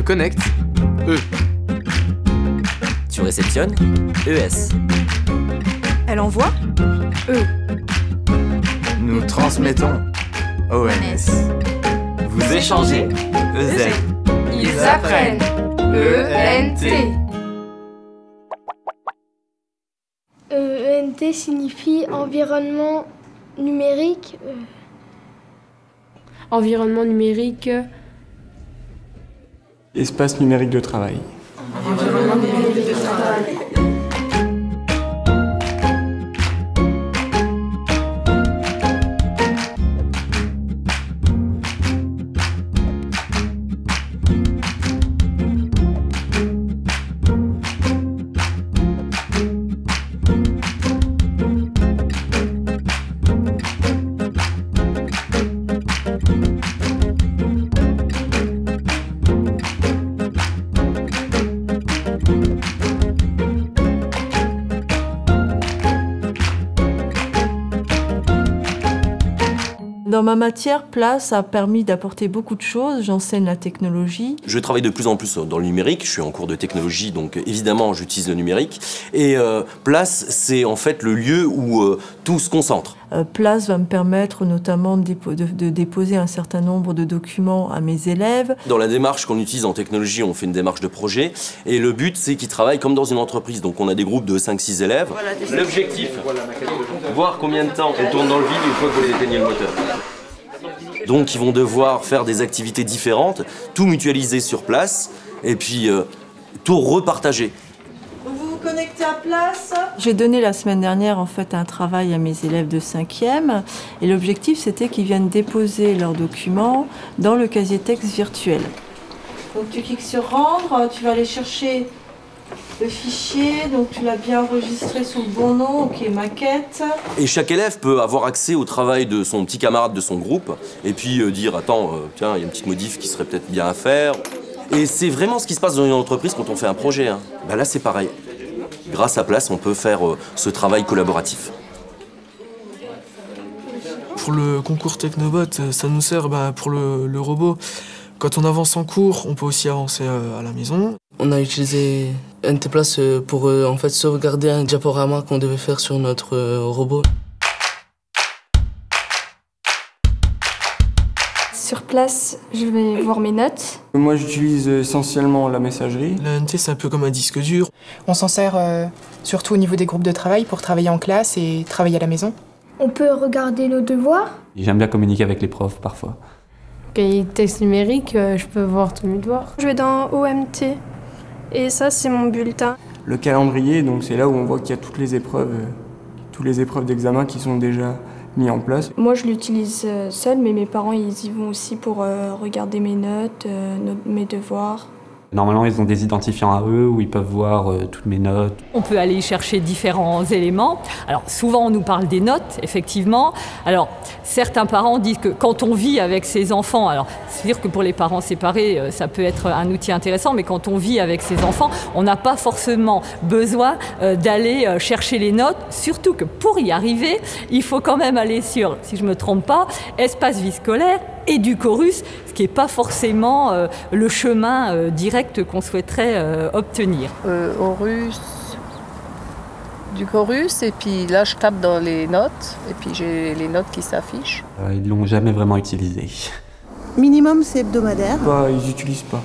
me connecte, E. Tu réceptionnes, ES. Elle envoie, E. Nous transmettons, ONS. Vous échangez, EZ. Ils apprennent, ENT. ENT signifie environnement numérique. Environnement numérique. Espace numérique de travail. Environnement numérique de travail. Dans ma matière, Place a permis d'apporter beaucoup de choses. J'enseigne la technologie. Je travaille de plus en plus dans le numérique. Je suis en cours de technologie, donc évidemment, j'utilise le numérique. Et Place, c'est en fait le lieu où tout se concentre. Place va me permettre notamment de déposer un certain nombre de documents à mes élèves. Dans la démarche qu'on utilise en technologie, on fait une démarche de projet. Et le but, c'est qu'ils travaillent comme dans une entreprise. Donc on a des groupes de 5-6 élèves. L'objectif, voir combien de temps on tourne dans le vide une fois que vous éteignez le moteur. Donc ils vont devoir faire des activités différentes, tout mutualiser sur Place, et puis tout repartager. Vous vous connectez à Place. J'ai donné la semaine dernière en fait un travail à mes élèves de 5e, et l'objectif c'était qu'ils viennent déposer leurs documents dans le casier texte virtuel. Donc tu cliques sur rendre, tu vas aller chercher le fichier, donc tu l'as bien enregistré sous le bon nom, ok, maquette. Et chaque élève peut avoir accès au travail de son petit camarade de son groupe, et puis dire, attends, tiens, il y a une petite modif qui serait peut-être bien à faire. Et c'est vraiment ce qui se passe dans une entreprise quand on fait un projet. Hein. Ben là, c'est pareil. Grâce à Place, on peut faire ce travail collaboratif. Pour le concours Technobot, ça nous sert pour le robot. Quand on avance en cours, on peut aussi avancer à la maison. On a utilisé NT Place pour en fait sauvegarder un diaporama qu'on devait faire sur notre robot. Sur Place, je vais voir mes notes. Moi, j'utilise essentiellement la messagerie. La NT, c'est un peu comme un disque dur. On s'en sert surtout au niveau des groupes de travail pour travailler en classe et travailler à la maison. On peut regarder nos devoirs. J'aime bien communiquer avec les profs parfois. Cahier de texte numérique, je peux voir tous mes devoirs. Je vais dans OMT et ça c'est mon bulletin. Le calendrier, donc c'est là où on voit qu'il y a toutes les épreuves d'examen qui sont déjà mis en place. Moi je l'utilise seul, mais mes parents ils y vont aussi pour regarder mes notes, mes devoirs. Normalement, ils ont des identifiants à eux où ils peuvent voir toutes mes notes. On peut aller y chercher différents éléments. Alors, souvent, on nous parle des notes, effectivement. Alors, certains parents disent que quand on vit avec ses enfants, alors, c'est-à-dire que pour les parents séparés, ça peut être un outil intéressant, mais quand on vit avec ses enfants, on n'a pas forcément besoin d'aller chercher les notes, surtout que pour y arriver, il faut quand même aller sur, si je ne me trompe pas, Espace Vie Scolaire et du Chorus, ce qui n'est pas forcément le chemin direct qu'on souhaiterait obtenir. Du Chorus, et puis là je tape dans les notes, et puis j'ai les notes qui s'affichent. Ils ne l'ont jamais vraiment utilisé. Minimum, c'est hebdomadaire. Ils n'utilisent pas.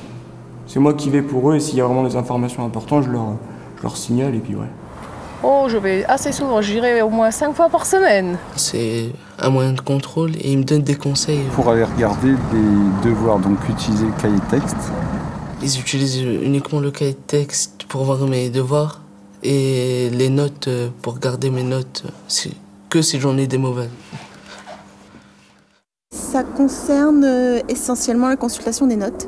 C'est moi qui vais pour eux, et s'il y a vraiment des informations importantes, je leur signale, et puis ouais. Oh, je vais assez souvent, j'irai au moins 5 fois par semaine. C'est un moyen de contrôle et ils me donnent des conseils. Pour aller regarder les devoirs, donc utiliser le cahier de texte. Ils utilisent uniquement le cahier de texte pour voir mes devoirs et les notes pour garder mes notes, que si j'en ai des mauvaises. Ça concerne essentiellement la consultation des notes.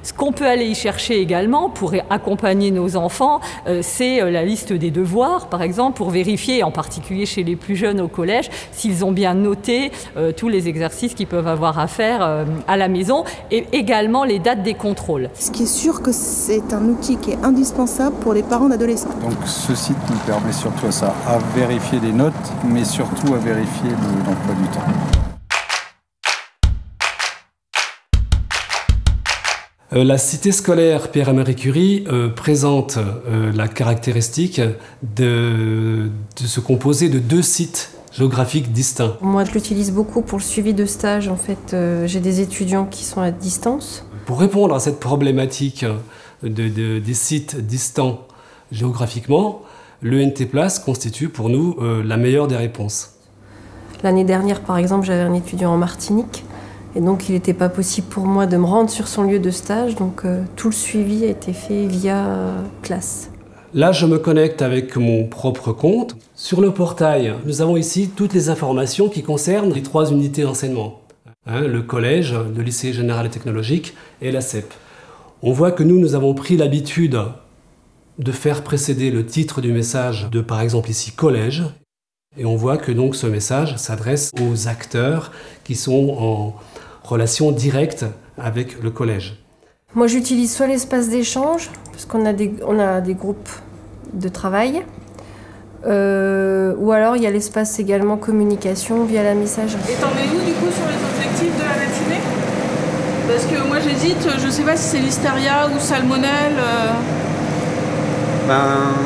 Ce qu'on peut aller y chercher également pour accompagner nos enfants, c'est la liste des devoirs, par exemple, pour vérifier, en particulier chez les plus jeunes au collège, s'ils ont bien noté tous les exercices qu'ils peuvent avoir à faire à la maison, et également les dates des contrôles. Ce qui est sûr que c'est un outil qui est indispensable pour les parents d'adolescents. Donc ce site nous permet surtout à vérifier les notes, mais surtout à vérifier l'emploi du temps. La cité scolaire Pierre-Marie Curie présente la caractéristique de se composer de 2 sites géographiques distincts. Moi, je l'utilise beaucoup pour le suivi de stage. En fait, j'ai des étudiants qui sont à distance. Pour répondre à cette problématique des sites distants géographiquement, l'ENT Place constitue pour nous la meilleure des réponses. L'année dernière, par exemple, j'avais un étudiant en Martinique. Et donc, il n'était pas possible pour moi de me rendre sur son lieu de stage. Donc, tout le suivi a été fait via classe. Là, je me connecte avec mon propre compte. Sur le portail, nous avons ici toutes les informations qui concernent les 3 unités d'enseignement. Le collège, le lycée général et technologique et la CEP. On voit que nous avons pris l'habitude de faire précéder le titre du message de, par exemple, ici, collège. Et on voit que donc ce message s'adresse aux acteurs qui sont en relation directe avec le collège. Moi, j'utilise soit l'espace d'échange, parce qu'on a des groupes de travail, ou alors il y a l'espace également communication via la messagerie. Et t'en es où du coup sur les objectifs de la matinée? Parce que moi j'hésite, je sais pas si c'est listeria ou salmonelle.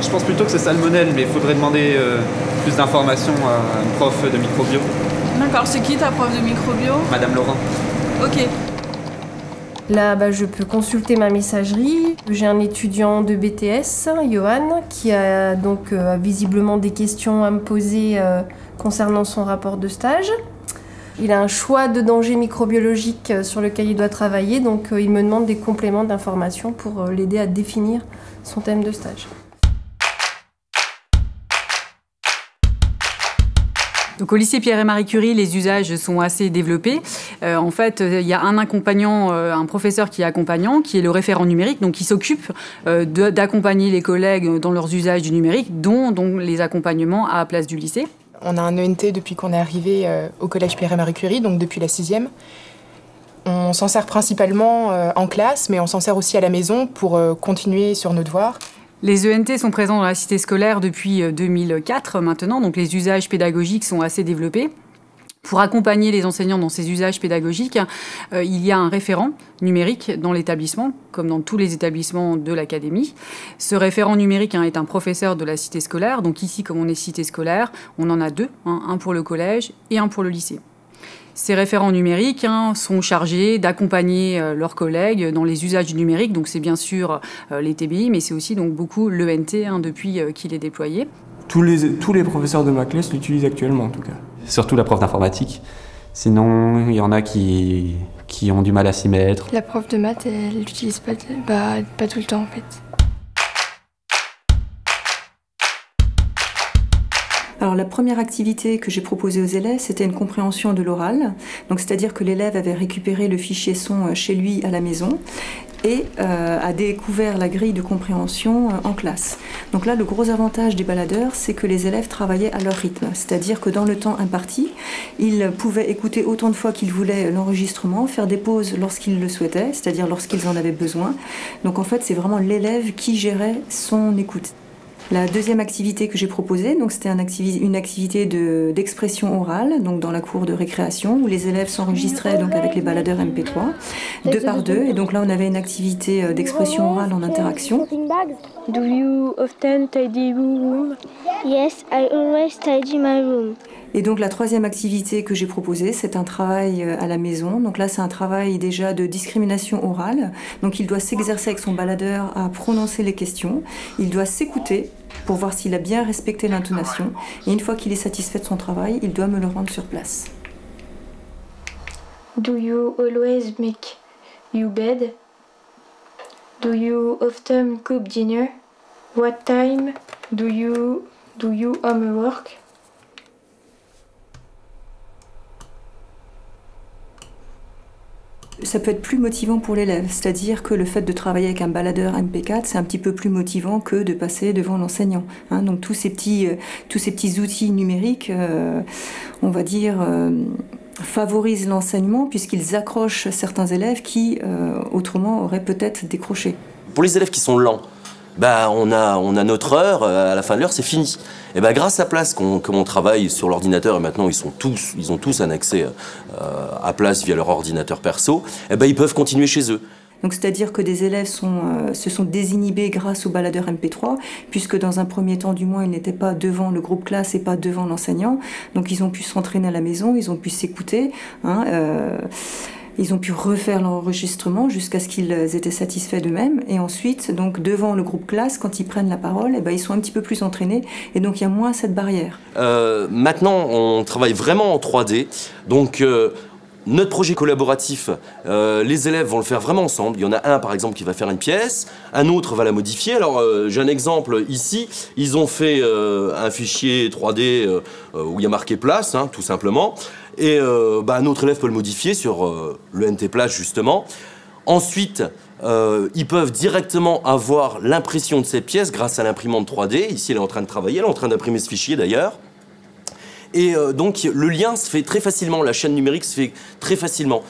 Je pense plutôt que c'est salmonelle, mais il faudrait demander plus d'informations à une prof de microbio. D'accord, c'est qui ta prof de microbio? Madame Laurent. Ok. Là, je peux consulter ma messagerie. J'ai un étudiant de BTS, Johan, qui a donc visiblement des questions à me poser concernant son rapport de stage. Il a un choix de danger microbiologique sur lequel il doit travailler, donc il me demande des compléments d'information pour l'aider à définir son thème de stage. Donc au lycée Pierre et Marie Curie, les usages sont assez développés. En fait, il y a un accompagnant, un professeur qui est accompagnant, qui est le référent numérique, donc qui s'occupe d'accompagner les collègues dans leurs usages du numérique, dont les accompagnements à la place du lycée. On a un ENT depuis qu'on est arrivé au collège Pierre et Marie Curie, donc depuis la 6e. On s'en sert principalement en classe, mais on s'en sert aussi à la maison pour continuer sur nos devoirs. Les ENT sont présents dans la cité scolaire depuis 2004 maintenant, donc les usages pédagogiques sont assez développés. Pour accompagner les enseignants dans ces usages pédagogiques, il y a un référent numérique dans l'établissement, comme dans tous les établissements de l'académie. Ce référent numérique est un professeur de la cité scolaire, donc ici, comme on est cité scolaire, on en a 2, un pour le collège et un pour le lycée. Ces référents numériques sont chargés d'accompagner leurs collègues dans les usages du numérique. Donc c'est bien sûr les TBI, mais c'est aussi donc beaucoup l'ENT depuis qu'il est déployé. Tous les professeurs de ma classe l'utilisent actuellement en tout cas. Surtout la prof d'informatique. Sinon, il y en a qui ont du mal à s'y mettre. La prof de maths, elle l'utilise pas tout le temps en fait. Alors la première activité que j'ai proposée aux élèves, c'était une compréhension de l'oral. Donc c'est-à-dire que l'élève avait récupéré le fichier son chez lui à la maison et a découvert la grille de compréhension en classe. Donc là, le gros avantage des baladeurs, c'est que les élèves travaillaient à leur rythme. C'est-à-dire que dans le temps imparti, ils pouvaient écouter autant de fois qu'ils voulaient l'enregistrement, faire des pauses lorsqu'ils le souhaitaient, c'est-à-dire lorsqu'ils en avaient besoin. Donc en fait, c'est vraiment l'élève qui gérait son écoute. La deuxième activité que j'ai proposée, donc c'était une activité d'expression orale, donc dans la cour de récréation, où les élèves s'enregistraient donc avec les baladeurs MP3, 2 par 2. Et donc là, on avait une activité d'expression orale en interaction. Do you often tidy your room? Yes, I always tidy my room. Et donc la troisième activité que j'ai proposée, c'est un travail à la maison. Donc là, c'est un travail déjà de discrimination orale. Donc il doit s'exercer avec son baladeur à prononcer les questions. Il doit s'écouter pour voir s'il a bien respecté l'intonation. Et une fois qu'il est satisfait de son travail, il doit me le rendre sur place. Do you always make your bed? Do you often cook dinner? What time do you homework? Ça peut être plus motivant pour l'élève, c'est-à-dire que le fait de travailler avec un baladeur MP4, c'est un petit peu plus motivant que de passer devant l'enseignant. Donc tous ces petits outils numériques, on va dire, favorisent l'enseignement puisqu'ils accrochent certains élèves qui, autrement, auraient peut-être décroché. Pour les élèves qui sont lents, on a notre heure, à la fin de l'heure, c'est fini. Et grâce à Place, comme on travaille sur l'ordinateur, et maintenant ils ont tous un accès à Place via leur ordinateur perso, ils peuvent continuer chez eux. Donc c'est-à-dire que des élèves se sont désinhibés grâce au baladeur MP3, puisque dans un premier temps du moins, ils n'étaient pas devant le groupe classe et pas devant l'enseignant. Donc ils ont pu s'entraîner à la maison, ils ont pu s'écouter, ils ont pu refaire l'enregistrement jusqu'à ce qu'ils étaient satisfaits d'eux-mêmes. Et ensuite, donc devant le groupe classe, quand ils prennent la parole, ils sont un petit peu plus entraînés. Et donc il y a moins cette barrière. Maintenant, on travaille vraiment en 3D. Donc notre projet collaboratif, les élèves vont le faire vraiment ensemble. Il y en a un par exemple qui va faire une pièce, un autre va la modifier. Alors j'ai un exemple ici, ils ont fait un fichier 3D où il y a marqué place, tout simplement. Et un autre élève peut le modifier sur le NT Place justement. Ensuite, ils peuvent directement avoir l'impression de ces pièces grâce à l'imprimante 3D. Ici elle est en train de travailler, elle est en train d'imprimer ce fichier d'ailleurs. Et donc le lien se fait très facilement, la chaîne numérique se fait très facilement.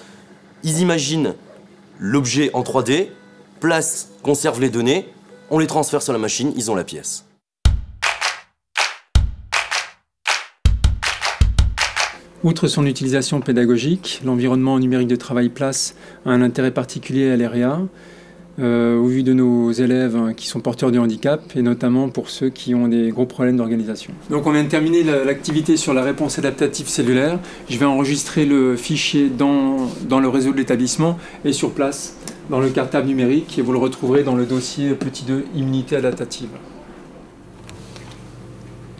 Ils imaginent l'objet en 3D, Place conserve les données, on les transfère sur la machine, ils ont la pièce. Outre son utilisation pédagogique, l'environnement numérique de travail Place a un intérêt particulier à l'EREA, au vu de nos élèves qui sont porteurs de handicap, et notamment pour ceux qui ont des gros problèmes d'organisation. Donc on vient de terminer l'activité sur la réponse adaptative cellulaire. Je vais enregistrer le fichier dans le réseau de l'établissement et sur place, dans le cartable numérique, et vous le retrouverez dans le dossier petit 2, immunité adaptative.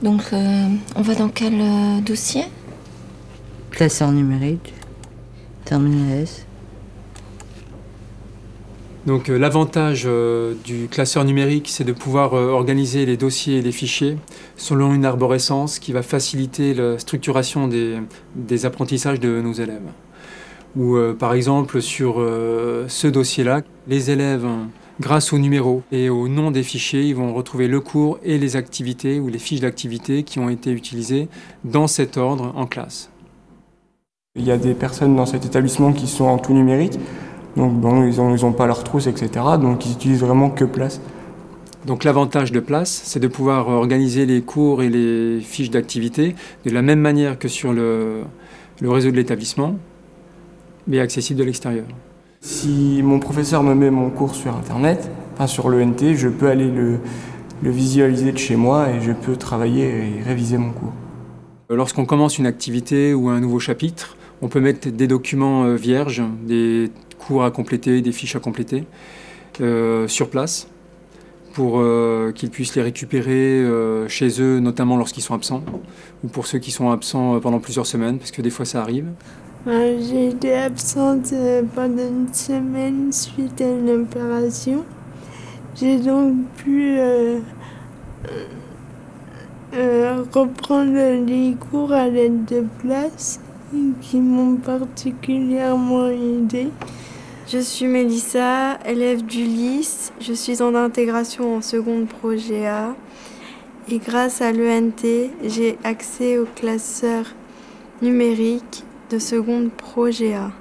Donc on va dans quel dossier? Classeur numérique, terminal S. Donc l'avantage du classeur numérique, c'est de pouvoir organiser les dossiers et les fichiers selon une arborescence qui va faciliter la structuration des apprentissages de nos élèves. Ou par exemple sur ce dossier-là, les élèves, grâce au numéro et au nom des fichiers, ils vont retrouver le cours et les activités ou les fiches d'activités qui ont été utilisées dans cet ordre en classe. Il y a des personnes dans cet établissement qui sont en tout numérique. Donc bon, ils n'ont pas leur trousse, etc. Donc ils utilisent vraiment que Place. Donc l'avantage de Place, c'est de pouvoir organiser les cours et les fiches d'activité de la même manière que sur le réseau de l'établissement, mais accessible de l'extérieur. Si mon professeur me met mon cours sur Internet, enfin sur le NT, je peux aller le visualiser de chez moi et je peux travailler et réviser mon cours. Lorsqu'on commence une activité ou un nouveau chapitre, on peut mettre des documents vierges, des cours à compléter, des fiches à compléter sur place pour qu'ils puissent les récupérer chez eux, notamment lorsqu'ils sont absents ou pour ceux qui sont absents pendant plusieurs semaines, parce que des fois ça arrive. J'ai été absente pendant une semaine suite à une opération. J'ai donc pu reprendre les cours à l'aide de Place qui m'ont particulièrement aidée. Je suis Mélissa, élève du LIS. Je suis en intégration en seconde pro GA. Et grâce à l'ENT, j'ai accès au classeur numérique de seconde pro GA.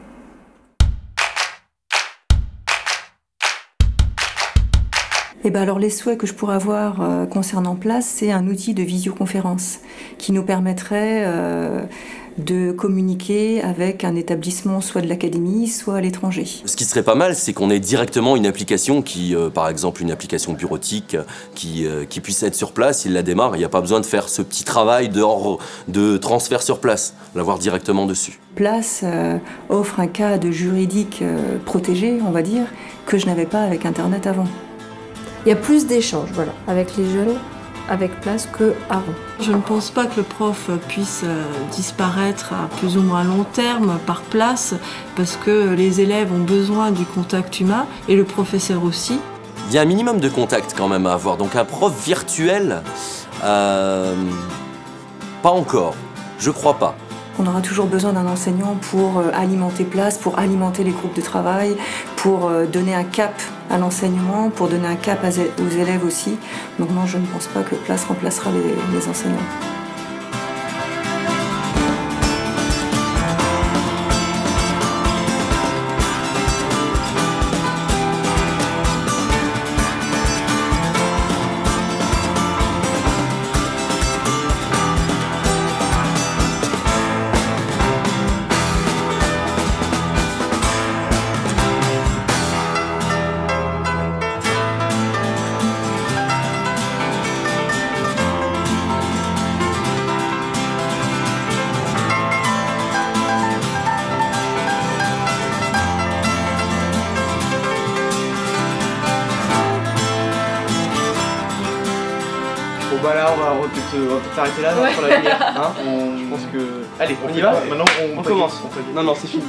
Alors les souhaits que je pourrais avoir concernant Place, c'est un outil de visioconférence qui nous permettrait de communiquer avec un établissement soit de l'académie, soit à l'étranger. Ce qui serait pas mal, c'est qu'on ait directement une application qui, par exemple une application bureautique, qui puisse être sur place, il la démarre, il n'y a pas besoin de faire ce petit travail de transfert sur place, l'avoir directement dessus. Place offre un cadre juridique protégé, on va dire, que je n'avais pas avec Internet avant. Il y a plus d'échanges, voilà, avec les jeunes, avec Place qu'avant. Je ne pense pas que le prof puisse disparaître à plus ou moins long terme par Place, parce que les élèves ont besoin du contact humain et le professeur aussi. Il y a un minimum de contact quand même à avoir, donc un prof virtuel, pas encore, je crois pas. On aura toujours besoin d'un enseignant pour alimenter Place, pour alimenter les groupes de travail, pour donner un cap à l'enseignement, pour donner un cap aux élèves aussi. Donc non, je ne pense pas que Place remplacera les enseignants. bah là on va peut-être s'arrêter là pour la lumière. Hein, je pense que... Allez, on y va. Maintenant on commence. Non, c'est fini.